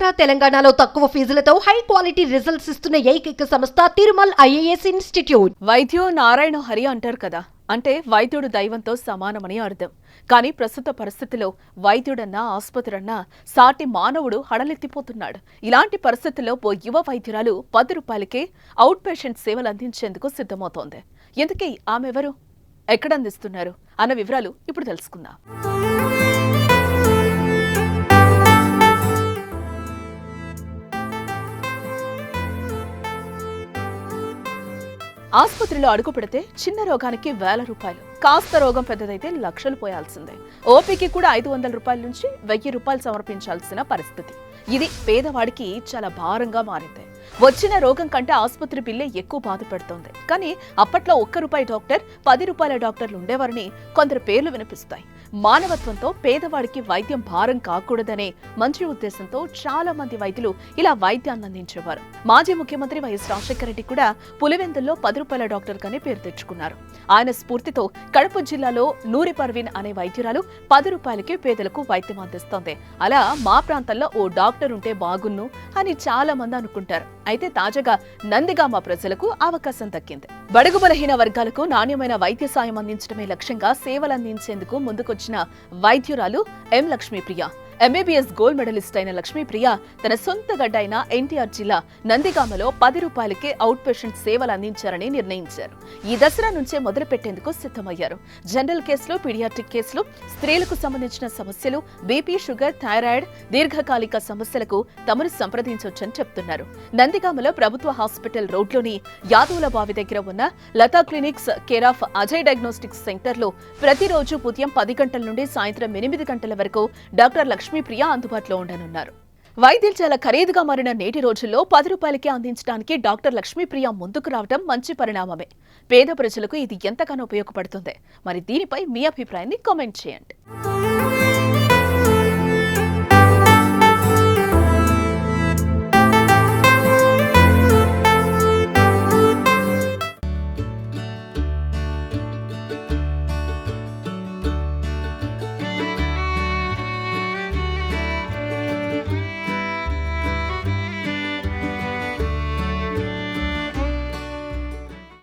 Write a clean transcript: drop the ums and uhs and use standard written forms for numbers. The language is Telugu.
ఆంధ్ర తెలంగాణలో తక్కువ ఫీజులతో హై క్వాలిటీ రిజల్ట్స్ ఇస్తున్న ఏకైక సంస్థ తిరుమల్ ఐఏఎస్ ఇన్స్టిట్యూట్. వైద్యో నారాయణ హరి అంటారు కదా, అంటే వైద్యుడు దైవంతో సమానమని అర్థం. కానీ ప్రస్తుత పరిస్థితిలో వైద్యుడన్నా ఆసుపత్రన్నా సాటి మానవుడు హడలెత్తిపోతున్నాడు. ఇలాంటి పరిస్థితుల్లో ఓ యువ వైద్యురాలు 10 రూపాయలకే అవుట్ పేషెంట్ సేవలు అందించేందుకు సిద్ధమవుతోంది. ఇంతకీ ఆమెవరు, ఎక్కడ అందిస్తున్నారు అన్న వివరాలు ఇప్పుడు తెలుసుకుందాం. ఆసుపత్రిలో అడుగు పెడితే చిన్న రోగానికి 1000 రూపాయలు, కాస్త రోగం పెద్దదైతే లక్షలు పోయాల్సిందే. ఓపీకి కూడా 500 రూపాయల నుంచి 1000 రూపాయలు సమర్పించాల్సిన పరిస్థితి. ఇది పేదవాడికి చాలా భారంగా మారింది. వచ్చిన రోగం కంటే ఆసుపత్రి బిల్లే ఎక్కువ బాధ పెడుతోంది. కానీ అప్పట్లో 1 రూపాయి డాక్టర్, 10 రూపాయల డాక్టర్లు ఉండేవారని కొందరు పేర్లు వినిపిస్తాయి. మానవత్వంతో పేదవాడికి వైద్యం భారం కాకూడదనే మంచి ఉద్దేశంతో చాలా మంది వైద్యులు ఇలా వైద్యాన్ని అందించేవారు. మాజీ ముఖ్యమంత్రి వైఎస్ రాజశేఖర రెడ్డి కూడా పులివెందుల్లో 10 రూపాయల డాక్టర్ గానే పేరు తెచ్చుకున్నారు. ఆయన స్ఫూర్తితో కడప జిల్లాలో నూరి పర్వీన్ అనే వైద్యురాలు 10 రూపాయలకి పేదలకు వైద్యం అందిస్తోంది. అలా మా ప్రాంతంలో ఓ డాక్టర్ ఉంటే బాగున్ను అని చాలా మంది అనుకుంటారు. అయితే తాజాగా నందిగామ ప్రజలకు అవకాశం దక్కింది. బడుగు బలహీన వర్గాలకు నాణ్యమైన వైద్య సాయం అందించడమే లక్ష్యంగా సేవలందించేందుకు ముందుకొచ్చిన వైద్యురాలు ఎం లక్ష్మీప్రియ. ఎంబీబీఎస్ గోల్డ్ మెడలిస్ట్ అయిన లక్ష్మీప్రియ తన సొంత గడ్డ అయిన ఎన్టీఆర్ జిల్లా నందిగామలో 10 రూపాయలకే అవుట్ పేషెంట్ సేవలు అందించారని నిర్ణయించారు. ఈ దసరా నుంచే మొదలు పెట్టేందుకు సిద్ధమయ్యారు. జనరల్ కేసులు, పీడియాట్రిక్ కేసులు, స్త్రీలకు సంబంధించిన సమస్యలు, బీపీ, షుగర్, థైరాయిడ్, దీర్ఘకాలిక సమస్యలకు తమను సంప్రదించొచ్చని చెప్తున్నారు. నందిగామలో ప్రభుత్వ హాస్పిటల్ రోడ్లోని యాదవుల బావి దగ్గర ఉన్న Latha clinics care of Ajay diagnostics సెంటర్లో ప్రతిరోజు ఉదయం 10 గంటల నుండి సాయంత్రం 8 గంటల వరకు డాక్టర్ లక్ష్మీప్రియ అందుబాటులో ఉండనున్నారు. వైద్యం చాలా ఖరీదుగా మారిన నేటి రోజుల్లో 10 రూపాయలకే అందించడానికి డాక్టర్ లక్ష్మీప్రియ ముందుకు రావడం మంచి పరిణామమే. పేద ప్రజలకు ఇది ఎంతగానో ఉపయోగపడుతుంది. మరి దీనిపై మీ అభిప్రాయాన్ని కామెంట్ చేయండి.